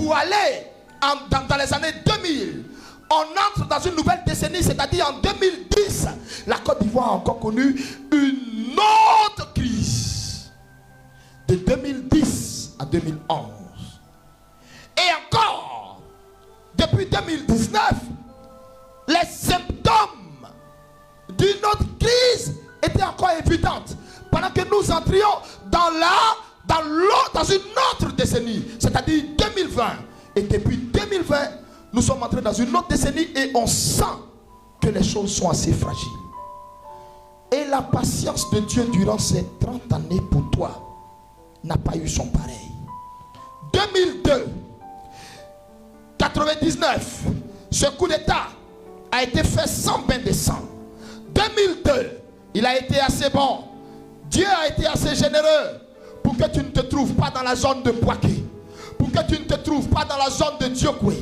pour aller dans les années 2000. On entre dans une nouvelle décennie, c'est-à-dire en 2010. La Côte d'Ivoire a encore connu une autre crise. De 2010 à 2011. Et encore, depuis 2019, les symptômes d'une autre crise étaient encore évidents. Pendant que nous entrions dans une autre décennie, c'est-à-dire 2020. Et depuis 2020, nous sommes entrés dans une autre décennie et on sent que les choses sont assez fragiles. Et la patience de Dieu durant ces 30 années pour toi n'a pas eu son pareil. 2002, 99, ce coup d'État a été fait sans bain de sang. 2002, il a été assez bon. Dieu a été assez généreux pour que tu ne te trouves pas dans la zone de Boaké, pour que tu ne te trouves pas dans la zone de Diokwe,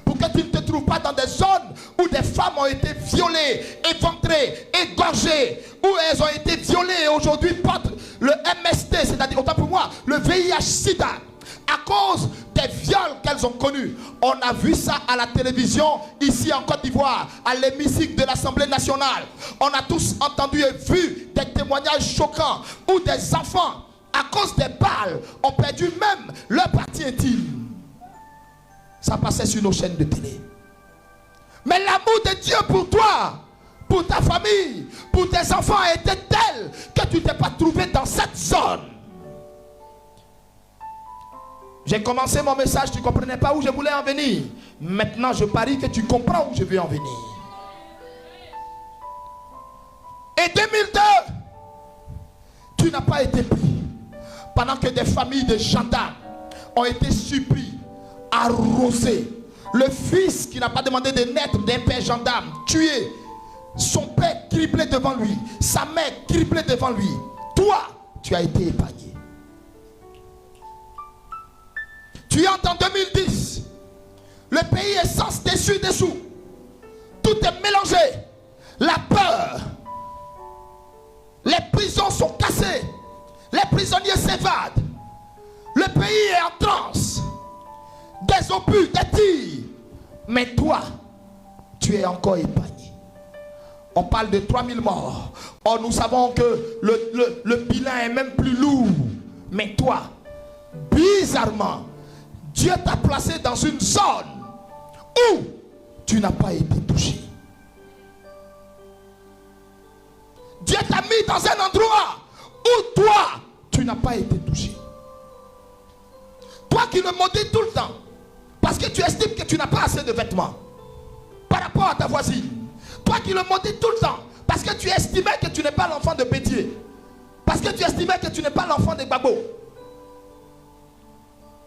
pour que tu ne te trouves pas dans des zones où des femmes ont été violées, éventrées, égorgées, où elles ont été violées et aujourd'hui portent le MST, c'est-à-dire, autant pour moi, le VIH-Sida, à cause des viols qu'elles ont connus. On a vu ça à la télévision, ici en Côte d'Ivoire, à l'hémicycle de l'Assemblée nationale. On a tous entendu et vu des témoignages choquants où des enfants, à cause des balles, ont perdu même leur partie intime. Ça passait sur nos chaînes de télé. Mais l'amour de Dieu pour toi, pour ta famille, pour tes enfants a été tel que tu ne t'es pas trouvé dans cette zone. J'ai commencé mon message, tu ne comprenais pas où je voulais en venir. Maintenant, je parie que tu comprends où je veux en venir. Et 2002, tu n'as pas été pris. Pendant que des familles de gendarmes ont été surpris, arrosés. Le fils qui n'a pas demandé de naître d'un père gendarme, tué. Son père criblé devant lui. Sa mère criblée devant lui. Toi, tu as été épargné. Tu entres en 2010. Le pays est sans dessus-dessous. Tout est mélangé. La peur. Les prisons sont cassées. Les prisonniers s'évadent. Le pays est en transe. Des obus, des tirs. Mais toi, tu es encore épargné. On parle de 3000 morts. Or, nous savons que le bilan est même plus lourd. Mais toi, bizarrement, Dieu t'a placé dans une zone où tu n'as pas été touché. Dieu t'a mis dans un endroit où toi, tu n'as pas été touché. Toi qui le maudis tout le temps, parce que tu estimes que tu n'as pas assez de vêtements par rapport à ta voisine. Toi qui le maudis tout le temps, parce que tu estimais que tu n'es pas l'enfant de Bédier. Parce que tu estimais que tu n'es pas l'enfant de Gbagbo.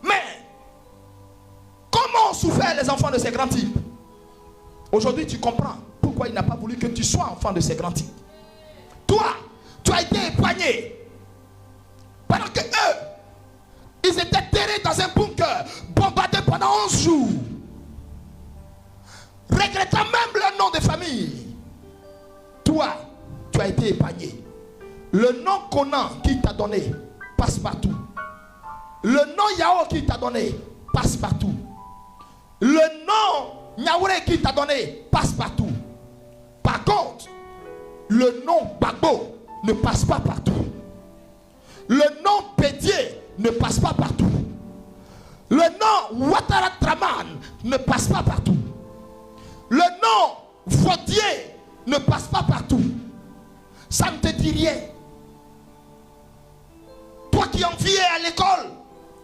Mais, comment ont souffert les enfants de ces grands types? Aujourd'hui, tu comprends pourquoi il n'a pas voulu que tu sois enfant de ces grands types. Toi, tu as été épargné. Pendant que eux, ils étaient terrés dans un bunker, bombardés pendant 11 jours. Regrettant même leur nom de famille. Toi, tu as été épargné. Le nom Conan qui t'a donné passe partout. Le nom Yao qui t'a donné passe partout. Le nom Nyaouré qui t'a donné passe partout. Par contre, le nom Gbagbo ne passe pas partout. Le nom Bédier ne passe pas partout. Le nom Ouattara Draman ne passe pas partout. Le nom Vaudier ne passe pas partout. Ça ne te dit rien. Toi qui enviais à l'école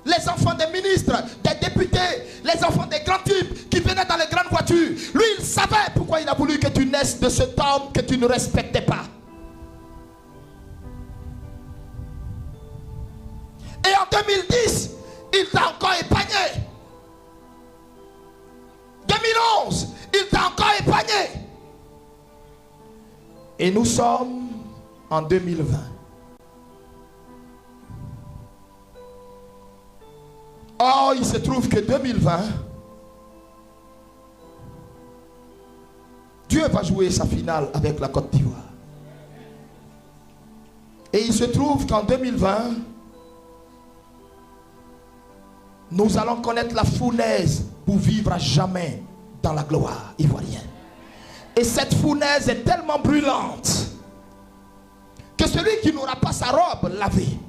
les enfants des ministres, des députés, les enfants des grands types qui venaient dans les grandes voitures. Lui, il savait pourquoi il a voulu que tu naisses de cet homme que tu ne respectais pas. Et en 2010, il t'a encore épargné. 2011, il t'a encore épargné. Et nous sommes en 2020. Or, il se trouve que 2020, Dieu va jouer sa finale avec la Côte d'Ivoire. Et il se trouve qu'en 2020, nous allons connaître la fournaise pour vivre à jamais dans la gloire ivoirienne. Et cette fournaise est tellement brûlante que celui qui n'aura pas sa robe lavée,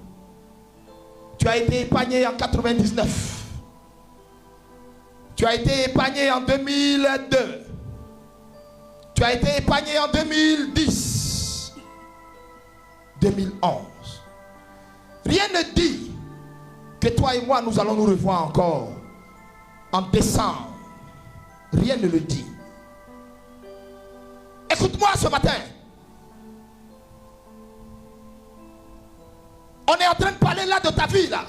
tu as été épargné en 99, tu as été épargné en 2002, tu as été épargné en 2010, 2011. Rien ne dit que toi et moi nous allons nous revoir encore en décembre. Rien ne le dit. Écoute-moi ce matin. On est en train de parler là de ta vie là.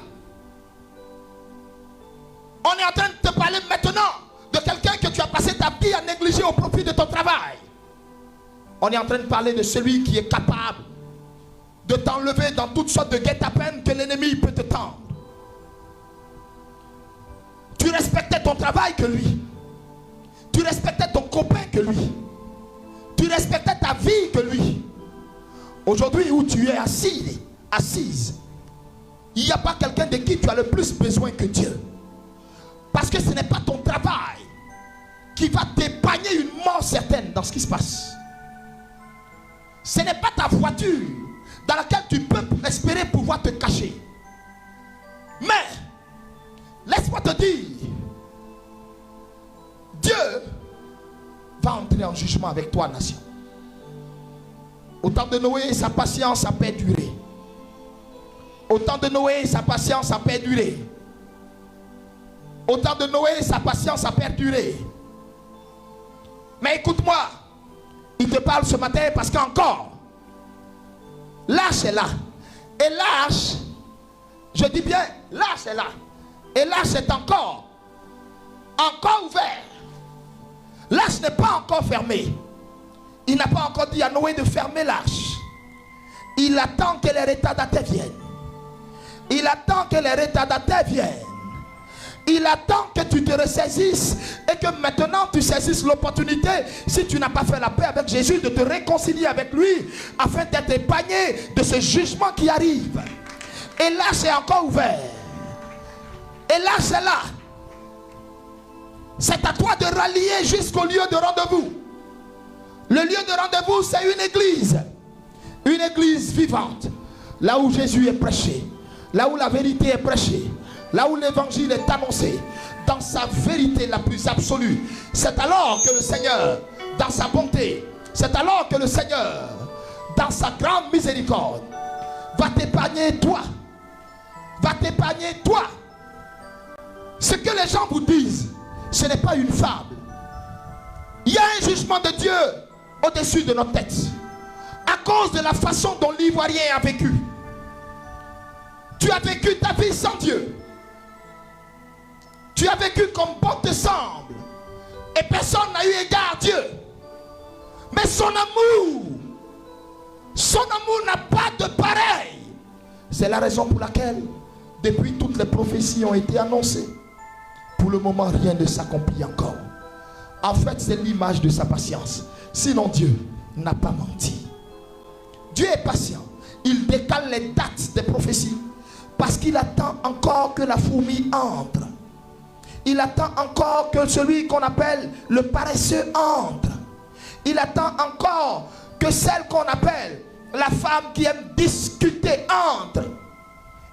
On est en train de te parler maintenant de quelqu'un que tu as passé ta vie à négliger au profit de ton travail. On est en train de parler de celui qui est capable de t'enlever dans toutes sortes de guet-apens que l'ennemi peut te tendre. Tu respectais ton travail que lui. Tu respectais ton copain que lui. Tu respectais ta vie que lui. Aujourd'hui où tu es assise, il n'y a pas quelqu'un de qui tu as le plus besoin que Dieu. Parce que ce n'est pas ton travail qui va t'épargner une mort certaine dans ce qui se passe. Ce n'est pas ta voiture dans laquelle tu peux espérer pouvoir te cacher. Mais, laisse-moi te dire, Dieu va entrer en jugement avec toi, nation. Au temps de Noé, sa patience a perduré. Au temps de Noé, sa patience a perduré. Au temps de Noé, sa patience a perduré. Mais écoute-moi, il te parle ce matin parce qu'encore, l'arche est là. Et l'arche, je dis bien, l'arche est là. Et l'arche est encore ouvert. L'arche n'est pas encore fermée. Il n'a pas encore dit à Noé de fermer l'arche. Il attend que les retardataires viennent. Il attend que les retardataires viennent. Il attend que tu te ressaisisses et que maintenant tu saisisses l'opportunité, si tu n'as pas fait la paix avec Jésus, de te réconcilier avec lui afin d'être épargné de ce jugement qui arrive. Et l'arche est encore ouvert. Et l'arche est là. C'est à toi de rallier jusqu'au lieu de rendez-vous. Le lieu de rendez-vous, c'est une église. Une église vivante. Là où Jésus est prêché. Là où la vérité est prêchée. Là où l'évangile est annoncé. Dans sa vérité la plus absolue. C'est alors que le Seigneur, dans sa bonté, c'est alors que le Seigneur, dans sa grande miséricorde, va t'épargner toi. Va t'épargner toi. Ce que les gens vous disent, ce n'est pas une fable. Il y a un jugement de Dieu au-dessus de notre tête. À cause de la façon dont l'Ivoirien a vécu. Tu as vécu ta vie sans Dieu. Tu as vécu comme bon te semble. Et personne n'a eu égard à Dieu. Mais son amour n'a pas de pareil. C'est la raison pour laquelle, depuis toutes les prophéties ont été annoncées, pour le moment, rien ne s'accomplit encore. En fait, c'est l'image de sa patience. Sinon, Dieu n'a pas menti. Dieu est patient. Il décale les dates des prophéties parce qu'il attend encore que la fourmi entre. Il attend encore que celui qu'on appelle le paresseux entre. Il attend encore que celle qu'on appelle la femme qui aime discuter entre.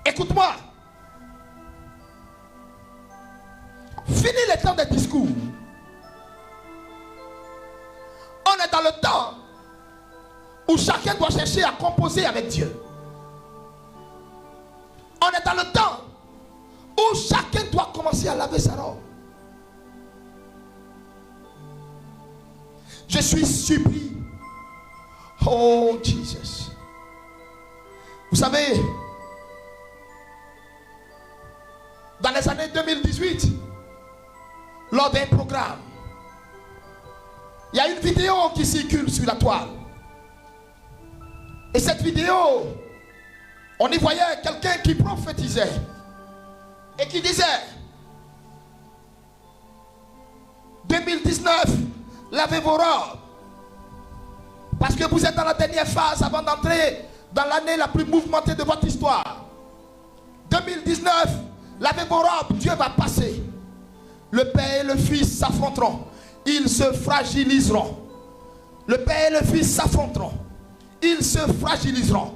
Écoute-moi. Fini le temps des discours. On est dans le temps où chacun doit chercher à composer avec Dieu. On est dans le temps où chacun doit commencer à laver sa robe. Je suis surpris. Oh Jesus. Vous savez, dans les années 2018, lors d'un programme, il y a une vidéo qui circule sur la toile. Et cette vidéo, on y voyait quelqu'un qui prophétisait et qui disait 2019, lavez vos robes parce que vous êtes dans la dernière phase avant d'entrer dans l'année la plus mouvementée de votre histoire. 2019, lavez vos robes, Dieu va passer. Le Père et le Fils s'affronteront. Ils se fragiliseront. Le Père et le Fils s'affronteront. Ils se fragiliseront.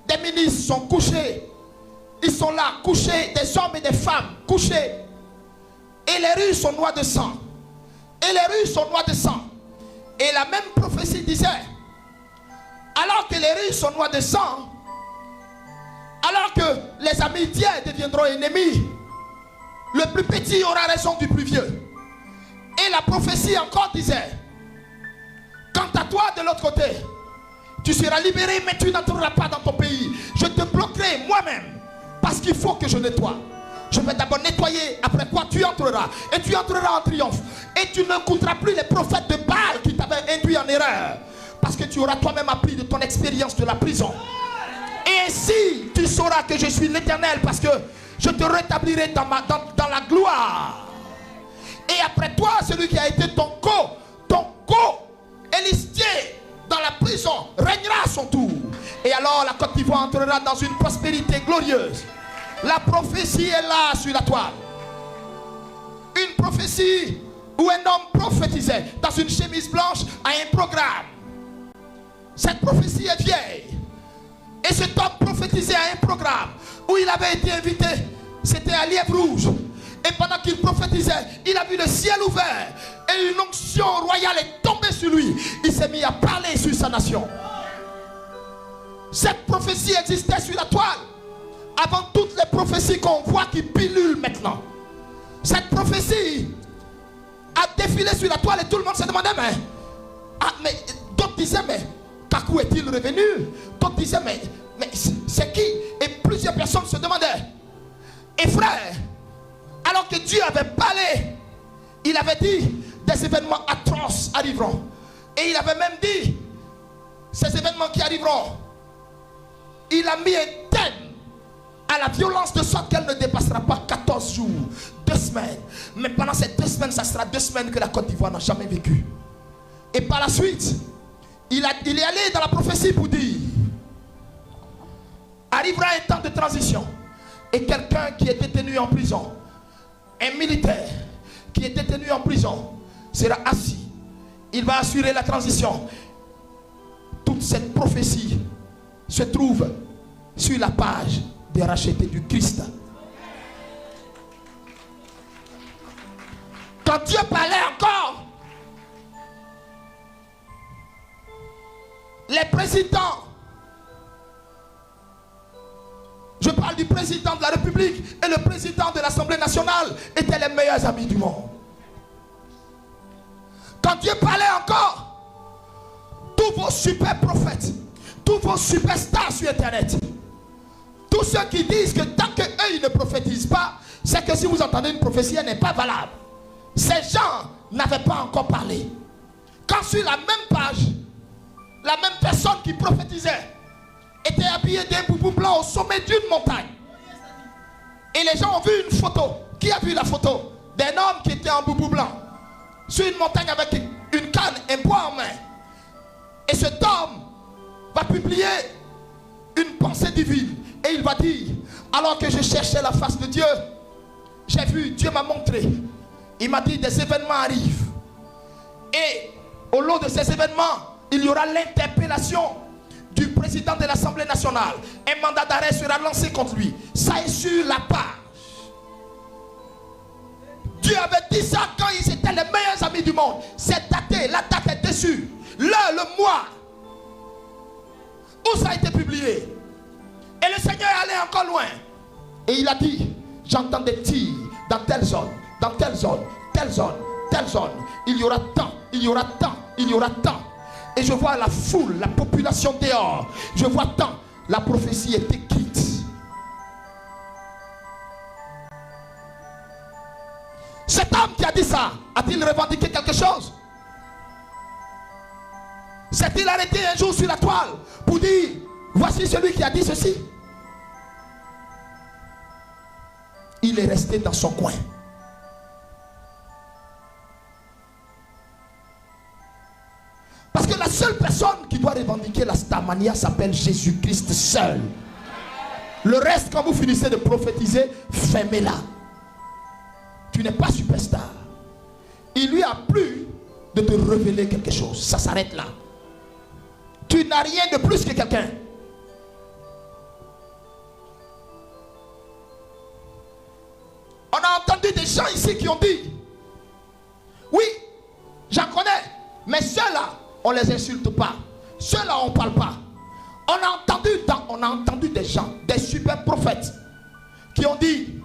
Des ministres sont couchés. Ils sont là, couchés, des hommes et des femmes, couchés. Et les rues sont noires de sang. Et les rues sont noires de sang. Et la même prophétie disait, alors que les rues sont noires de sang, alors que les amitiés deviendront ennemis, le plus petit aura raison du plus vieux. Et la prophétie encore disait, quant à toi de l'autre côté, tu seras libéré, mais tu n'entreras pas dans ton pays. Je te bloquerai moi-même, parce qu'il faut que je nettoie. Je vais d'abord nettoyer, après quoi tu entreras. Et tu entreras en triomphe. Et tu n'écouteras plus les prophètes de Baal qui t'avaient induit en erreur. Parce que tu auras toi-même appris de ton expérience de la prison. Et ainsi, tu sauras que je suis l'Éternel, parce que je te rétablirai dans la gloire. Et après toi, celui qui a été ton co-élistier dans la prison, régnera à son tour. Et alors la Côte d'Ivoire entrera dans une prospérité glorieuse. La prophétie est là sur la toile. Une prophétie où un homme prophétisait dans une chemise blanche à un programme. Cette prophétie est vieille. Et cet homme prophétisait à un programme où il avait été invité. C'était à Lièvre Rouge. Et pendant qu'il prophétisait, il a vu le ciel ouvert. Et une onction royale est tombée sur lui. Il s'est mis à parler sur sa nation. Cette prophétie existait sur la toile avant toutes les prophéties qu'on voit qui pilulent maintenant. Cette prophétie a défilé sur la toile et tout le monde se demandait, mais d'autres disaient, mais Kakou est-il revenu? D'autres disaient, mais c'est qui? Et plusieurs personnes se demandaient. Et frère, alors que Dieu avait parlé, il avait dit, des événements atroces arriveront. Et il avait même dit, ces événements qui arriveront, il a mis un thème à la violence de sorte qu'elle ne dépassera pas 14 jours, 2 semaines. Mais pendant ces 2 semaines, ça sera 2 semaines que la Côte d'Ivoire n'a jamais vécu. Et par la suite, il est allé dans la prophétie pour dire, arrivera un temps de transition. Et quelqu'un qui est détenu en prison, un militaire qui est détenu en prison, sera assis. Il va assurer la transition. Toute cette prophétie se trouve sur la page des rachetés du Christ. Quand Dieu parlait encore, les présidents, je parle du président de la République et le président de l'Assemblée nationale, étaient les meilleurs amis du monde. Quand Dieu parlait encore, tous vos super prophètes, tous vos superstars sur internet, tous ceux qui disent que tant qu'eux ils ne prophétisent pas, c'est que si vous entendez une prophétie, elle n'est pas valable. Ces gens n'avaient pas encore parlé. Quand sur la même page, la même personne qui prophétisait était habillée d'un boubou blanc au sommet d'une montagne. Et les gens ont vu une photo. Qui a vu la photo? D'un homme qui était en boubou blanc sur une montagne avec une canne, un bois en main. Et cet homme va publier une pensée divine. Et il va dire, alors que je cherchais la face de Dieu, j'ai vu, Dieu m'a montré. Il m'a dit, des événements arrivent. Et au long de ces événements, il y aura l'interpellation du président de l'Assemblée nationale. Un mandat d'arrêt sera lancé contre lui. Ça est sur la page. Dieu avait dit ça quand ils étaient les meilleurs amis du monde. C'est daté, la date est dessus. L'heure, le mois où ça a été publié. Et le Seigneur est allé encore loin. Et il a dit, j'entends des tirs dans telle zone, dans telle zone, telle zone, telle zone. Il y aura tant, il y aura tant, il y aura tant. Et je vois la foule, la population dehors. Je vois tant. La prophétie est écrite. Cet homme qui a dit ça, a-t-il revendiqué quelque chose? S'est-il arrêté un jour sur la toile pour dire, voici celui qui a dit ceci? Il est resté dans son coin. Parce que la seule personne qui doit revendiquer la starmania s'appelle Jésus-Christ seul. Le reste, quand vous finissez de prophétiser, fermez-la. Tu n'es pas superstar. Il lui a plu de te révéler quelque chose. Ça s'arrête là. Tu n'as rien de plus que quelqu'un. On a entendu des gens ici qui ont dit, oui, j'en connais, mais ceux-là, on ne les insulte pas. Ceux-là, on ne parle pas. On a entendu des gens, des super prophètes, qui ont dit,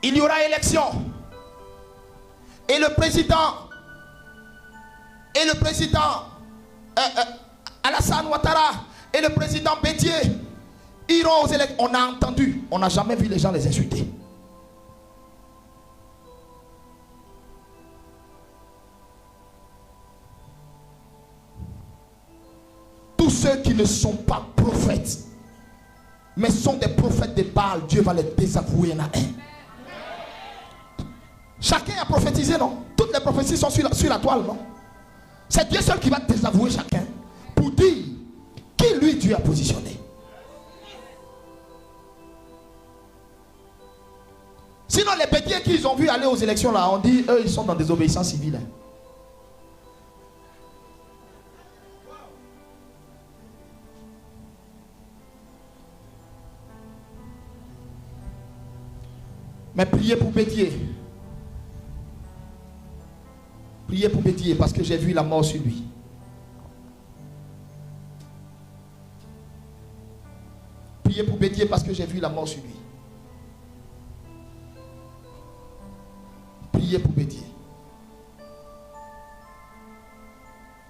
il y aura élection. Et le président Alassane Ouattara et le président Bédié iront aux élections. On a entendu, on n'a jamais vu les gens les insulter. Tous ceux qui ne sont pas prophètes, mais sont des prophètes de Baal, Dieu va les désavouer un à un. Chacun a prophétisé, non? Toutes les prophéties sont sur la toile, non? C'est Dieu seul qui va désavouer chacun pour dire qui lui Dieu a positionné. Sinon les bédiers qu'ils ont vu aller aux élections là, on dit eux ils sont dans des obéissances civiles. Mais priez pour Bédier. Priez pour Bédier parce que j'ai vu la mort sur lui. Priez pour Bédier parce que j'ai vu la mort sur lui. Priez pour Bédier.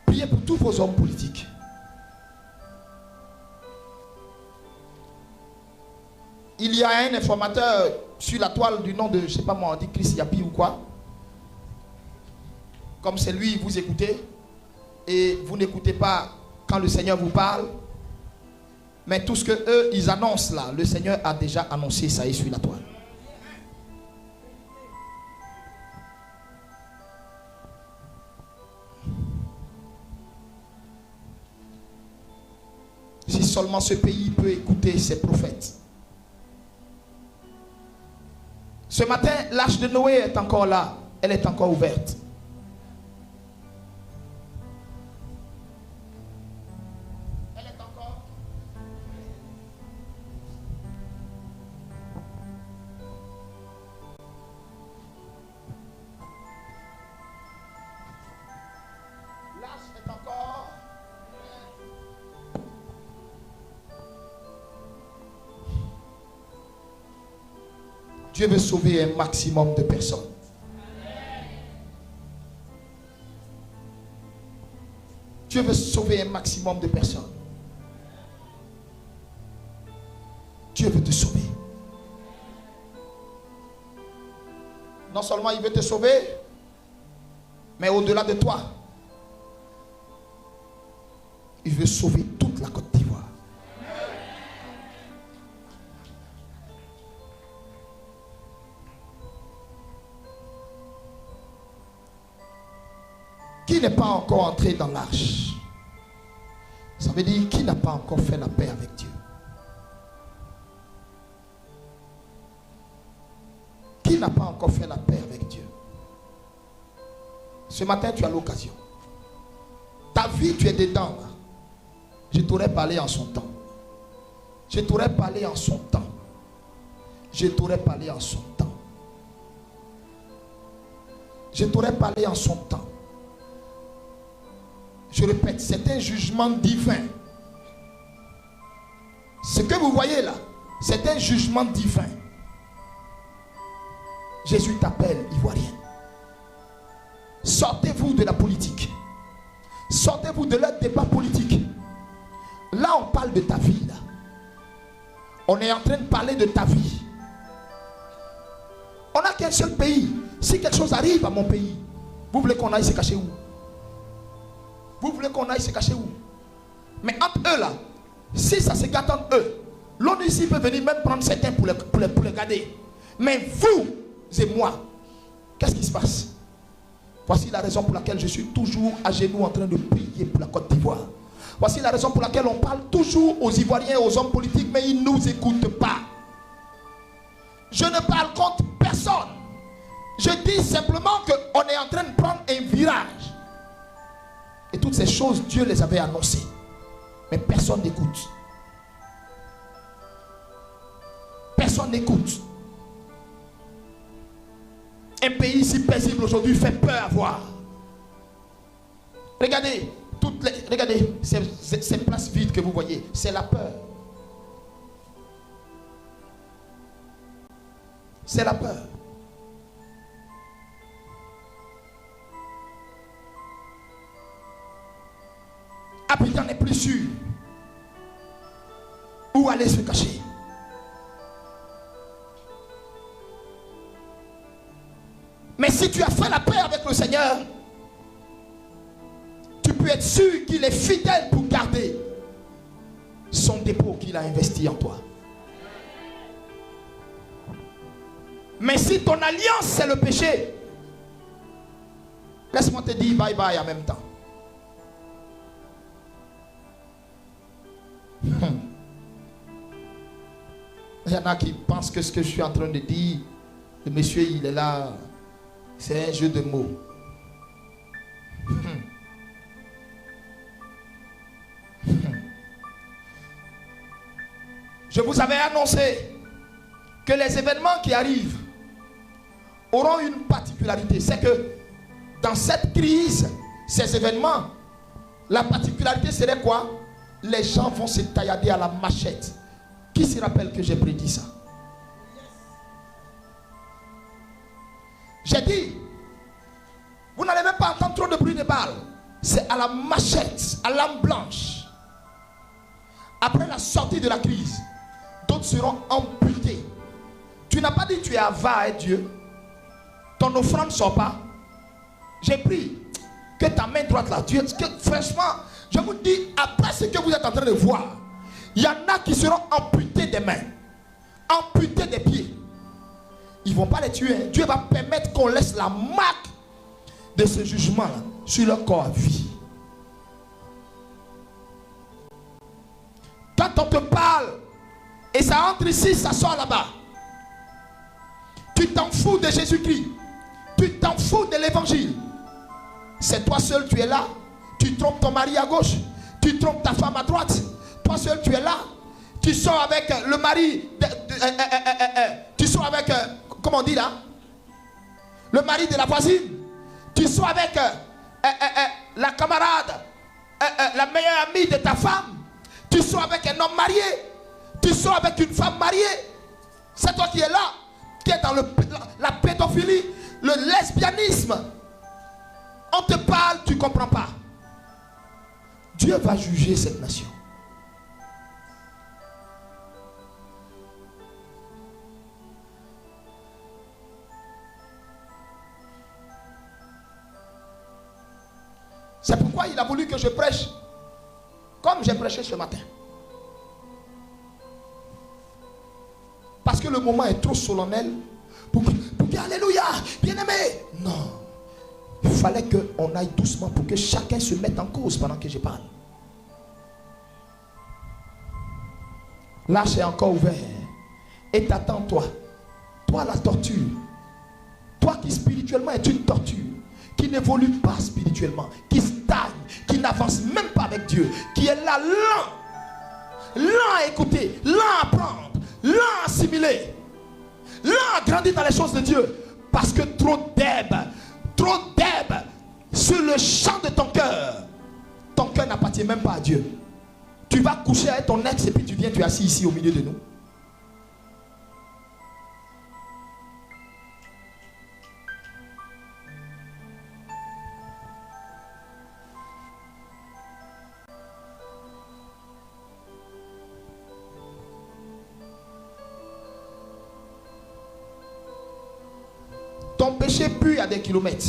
Priez pour tous vos hommes politiques. Il y a un informateur sur la toile du nom de, je ne sais pas moi, on dit Chris Yapi ou quoi. Comme c'est lui, vous écoutez. Et vous n'écoutez pas quand le Seigneur vous parle. Mais tout ce que eux, ils annoncent là, le Seigneur a déjà annoncé, ça est sur la toile. Si seulement ce pays peut écouter ses prophètes. Ce matin, l'arche de Noé est encore là. Elle est encore ouverte. Elle est encore. L'arche est encore. Dieu veut sauver un maximum de personnes. Dieu veut sauver un maximum de personnes. Dieu veut te sauver. Non seulement il veut te sauver, mais au-delà de toi, il veut sauver toute la Côte d'Ivoire. Qui n'est pas encore entré dans l'arche? Ça veut dire qui n'a pas encore fait la paix avec Dieu? Qui n'a pas encore fait la paix avec Dieu? Ce matin, tu as l'occasion. Ta vie, tu es dedans. Là. Je t'aurais parlé en son temps. Je t'aurais parlé en son temps. Je t'aurais parlé en son temps. Je t'aurais parlé en son temps. Je répète, c'est un jugement divin. Ce que vous voyez là, c'est un jugement divin. Jésus t'appelle, Ivoirien. Sortez-vous de la politique. Sortez-vous de leur débat politique. Là, on parle de ta vie. Là. On est en train de parler de ta vie. On n'a qu'un seul pays. Si quelque chose arrive à mon pays, vous voulez qu'on aille se cacher où? Vous voulez qu'on aille se cacher où? Mais entre eux là, si ça se gâte entre eux, l'ONU ici peut venir même prendre certains pour les garder. Mais vous et moi, qu'est-ce qui se passe? Voici la raison pour laquelle je suis toujours à genoux en train de prier pour la Côte d'Ivoire. Voici la raison pour laquelle on parle toujours aux Ivoiriens et aux hommes politiques, mais ils ne nous écoutent pas. Je ne parle contre personne. Je dis simplement qu'on est en train de prendre un virage. Et toutes ces choses, Dieu les avait annoncées. Mais personne n'écoute. Personne n'écoute. Un pays si paisible aujourd'hui fait peur à voir. Regardez, regardez ces places vides que vous voyez, c'est la peur. C'est la peur. Abidjan n'est plus sûr où aller se cacher. Mais si tu as fait la paix avec le Seigneur, tu peux être sûr qu'il est fidèle pour garder son dépôt qu'il a investi en toi. Mais si ton alliance c'est le péché, laisse-moi te dire bye bye en même temps. Il y en a qui pensent que ce que je suis en train de dire, le monsieur il est là, c'est un jeu de mots. Je vous avais annoncé que les événements qui arrivent auront une particularité. C'est que dans cette crise, ces événements, la particularité serait quoi? Les gens vont se taillader à la machette. Qui se rappelle que j'ai prédit ça? J'ai dit, vous n'allez même pas entendre trop de bruit de balles. C'est à la machette, à l'âme blanche. Après la sortie de la crise, d'autres seront amputés. Tu n'as pas dit tu es avare à Dieu. Ton offrande ne sort pas. J'ai pris que ta main droite là, Dieu, que, franchement, je vous dis, après ce que vous êtes en train de voir, il y en a qui seront amputés des mains, amputés des pieds. Ils ne vont pas les tuer. Dieu va permettre qu'on laisse la marque de ce jugement là sur leur corps à vie. Quand on te parle et ça entre ici, ça sort là-bas, tu t'en fous de Jésus-Christ, tu t'en fous de l'évangile. C'est toi seul, tu es là, tu trompes ton mari à gauche, tu trompes ta femme à droite, toi seul tu es là, tu sors avec le mari, tu sors avec, comment on dit là, le mari de la voisine, tu sors avec la camarade, la meilleure amie de ta femme, tu sors avec un homme marié, tu sors avec une femme mariée. C'est toi qui es là, qui est dans la pédophilie, le lesbianisme. On te parle, tu ne comprends pas. Dieu va juger cette nation. C'est pourquoi il a voulu que je prêche comme j'ai prêché ce matin. Parce que le moment est trop solennel pour que alléluia, bien-aimé. Non. Il fallait qu'on aille doucement pour que chacun se mette en cause pendant que je parle. Là, c'est encore ouvert. Et t'attends, toi. Toi, la torture. Toi qui spirituellement est une torture. Qui n'évolue pas spirituellement. Qui stagne. Qui n'avance même pas avec Dieu. Qui est là, lent. Lent à écouter. Lent à apprendre. Lent à assimiler. Lent à grandir dans les choses de Dieu. Parce que trop d'herbe sur le champ de ton cœur n'appartient même pas à Dieu. Tu vas coucher avec ton ex et puis tu viens, tu es assis ici au milieu de nous. Ton péché pue à des kilomètres.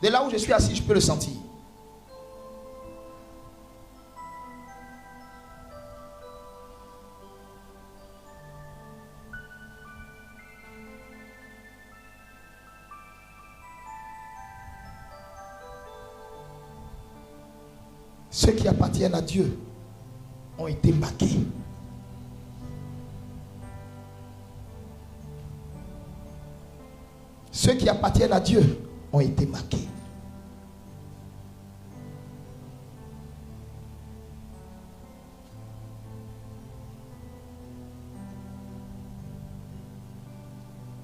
De là où je suis assis, je peux le sentir. Ceux qui appartiennent à Dieu ont été marqués. Ceux qui appartiennent à Dieu ont été marqués.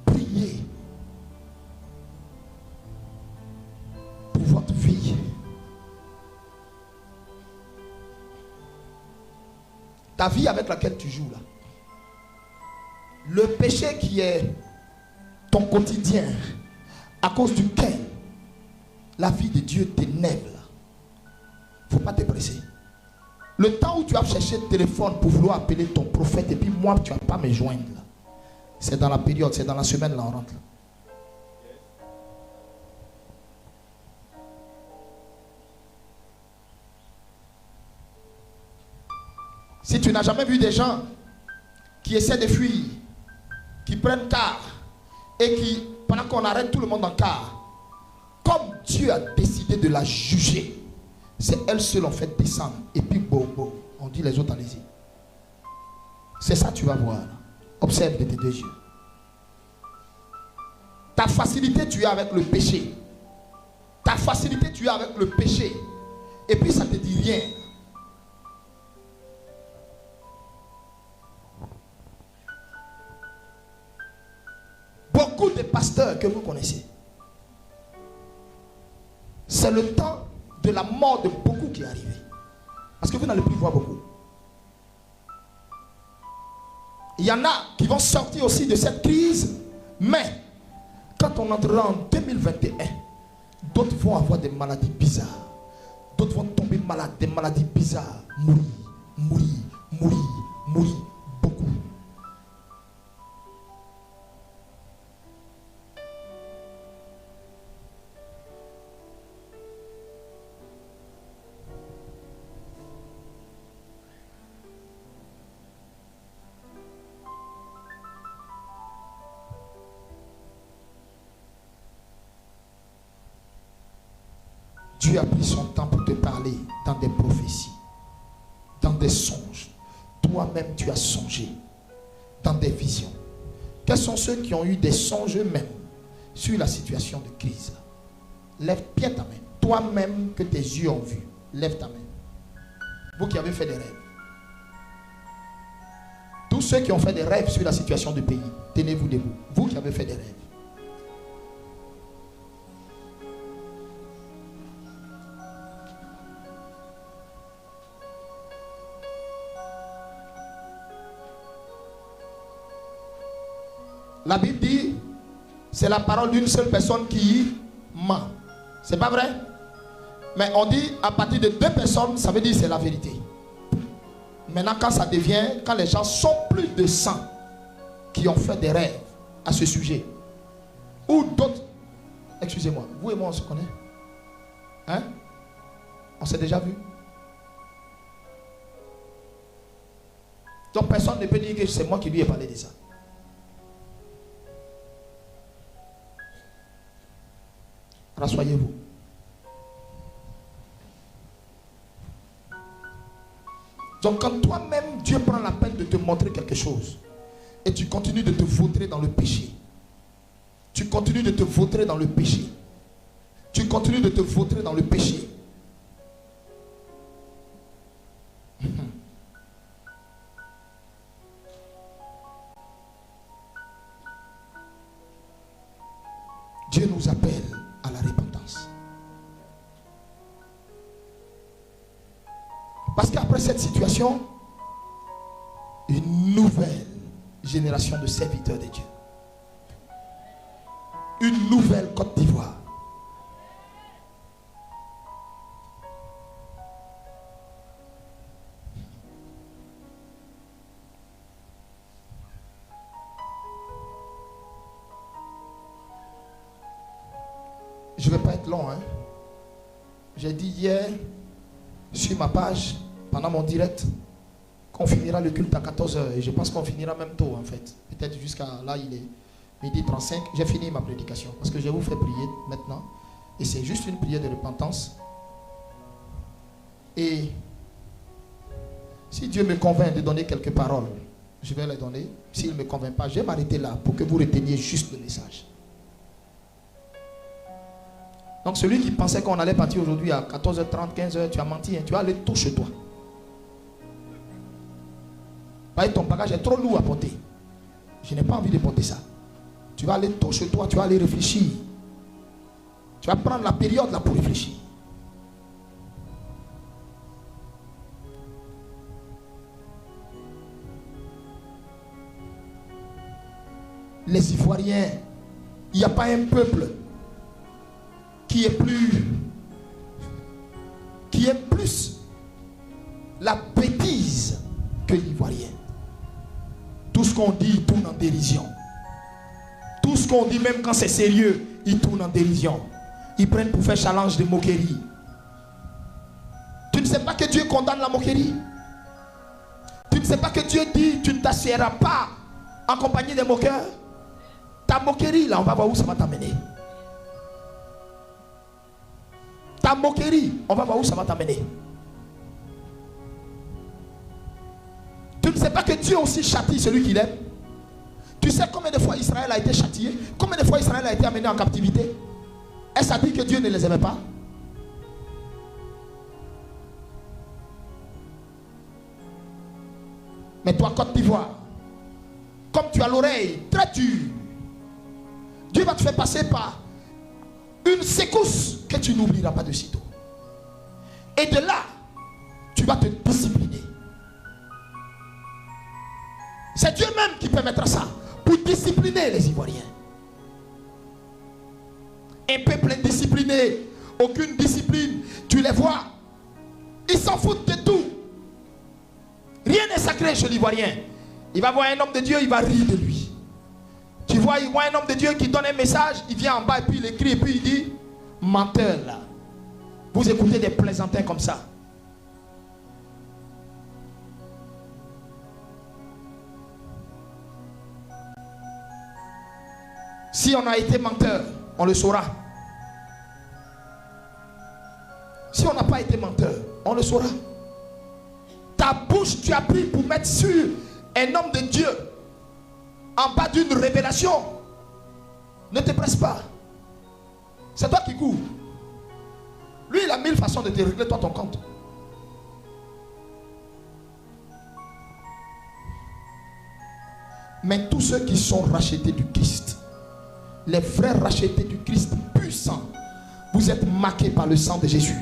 Priez pour votre vie. Ta vie avec laquelle tu joues là. Le péché qui est ton quotidien, à cause duquel la vie de Dieu t'énerve là. Il ne faut pas te presser. Le temps où tu as cherché le téléphone pour vouloir appeler ton prophète et puis moi tu ne vas pas me joindre là. C'est dans la période, c'est dans la semaine là on rentre. Si tu n'as jamais vu des gens qui essaient de fuir, qui prennent car et qui, pendant qu'on arrête tout le monde en car, comme Dieu a décidé de la juger, c'est elle seule en fait descendre et puis bobo, on dit les autres allez-y. C'est ça que tu vas voir. Observe de tes deux yeux. Ta facilité tu as avec le péché. Ta facilité tu as avec le péché. Et puis ça ne te dit rien. Beaucoup de pasteurs que vous connaissez, c'est le temps de la mort de beaucoup qui est arrivé. Parce que vous n'allez plus voir beaucoup. Il y en a qui vont sortir aussi de cette crise. Mais quand on entrera en 2021, d'autres vont avoir des maladies bizarres. D'autres vont tomber malades, des maladies bizarres. Mourir, mourir, mourir, mourir. Beaucoup. Dieu a pris son temps pour te parler dans des prophéties, dans des songes. Toi-même, tu as songé dans des visions. Quels sont ceux qui ont eu des songes eux-mêmes sur la situation de crise? Lève bien ta main. Toi-même que tes yeux ont vu, lève ta main. Vous qui avez fait des rêves. Tous ceux qui ont fait des rêves sur la situation du pays, tenez-vous debout. Vous qui avez fait des rêves. La Bible dit, c'est la parole d'une seule personne qui ment. C'est pas vrai? Mais on dit, à partir de deux personnes, ça veut dire c'est la vérité. Maintenant, quand ça devient, quand les gens sont plus de 100 qui ont fait des rêves à ce sujet, ou d'autres, excusez-moi, vous et moi on se connaît? Hein? On s'est déjà vu? Donc personne ne peut dire que c'est moi qui lui ai parlé de ça. Rassoyez-vous. Donc quand toi-même Dieu prend la peine de te montrer quelque chose et tu continues de te vautrer dans le péché, tu continues de te vautrer dans le péché, tu continues de te vautrer dans le péché, Dieu nous appelle à la repentance. Parce qu'après cette situation, une nouvelle génération de serviteurs de Dieu, une nouvelle Côte d'Ivoire, je ne vais pas être long, hein. J'ai dit hier sur ma page, pendant mon direct, qu'on finira le culte à 14h. Et je pense qu'on finira même tôt en fait. Peut-être jusqu'à là, il est midi 35. J'ai fini ma prédication parce que je vous fais prier maintenant. Et c'est juste une prière de repentance. Et si Dieu me convainc de donner quelques paroles, je vais les donner. S'il ne me convainc pas, je vais m'arrêter là pour que vous reteniez juste le message. Donc celui qui pensait qu'on allait partir aujourd'hui à 14h30, 15h, tu as menti, hein, tu vas aller tôt chez toi. Ton bagage est trop lourd à porter. Je n'ai pas envie de porter ça. Tu vas aller tôt chez toi, tu vas aller réfléchir. Tu vas prendre la période là pour réfléchir. Les Ivoiriens, il n'y a pas un peuple qui est plus la bêtise que l'Ivoirien. Tout ce qu'on dit, il tourne en dérision. Tout ce qu'on dit, même quand c'est sérieux, il tourne en dérision. Ils prennent pour faire challenge de moquerie. Tu ne sais pas que Dieu condamne la moquerie. Tu ne sais pas que Dieu dit, tu ne t'assieras pas en compagnie des moqueurs. Ta moquerie, là, on va voir où ça va t'amener. Ta moquerie, on va voir où ça va t'amener. Tu ne sais pas que Dieu aussi châtie celui qu'il aime. Tu sais combien de fois Israël a été châtié? Combien de fois Israël a été amené en captivité? Est-ce à dire que Dieu ne les aimait pas? Mais toi, Côte d'Ivoire, comme tu as l'oreille très dure, Dieu va te faire passer par une secousse que tu n'oublieras pas de sitôt. Et de là, tu vas te discipliner. C'est Dieu même qui permettra ça pour discipliner les Ivoiriens. Un peuple indiscipliné, aucune discipline, tu les vois, ils s'en foutent de tout. Rien n'est sacré chez l'Ivoirien. Il va voir un homme de Dieu, il va rire de lui. Tu vois, il voit un homme de Dieu qui donne un message, il vient en bas et puis il écrit et puis il dit, menteur là. Vous écoutez des plaisantins comme ça. Si on a été menteur, on le saura. Si on n'a pas été menteur, on le saura. Ta bouche, tu as pris pour mettre sur un homme de Dieu en bas d'une révélation. Ne te presse pas. C'est toi qui cours. Lui, il a 1000 façons de te régler toi ton compte. Mais tous ceux qui sont rachetés du Christ, les frères rachetés du Christ puissant, vous êtes marqués par le sang de Jésus.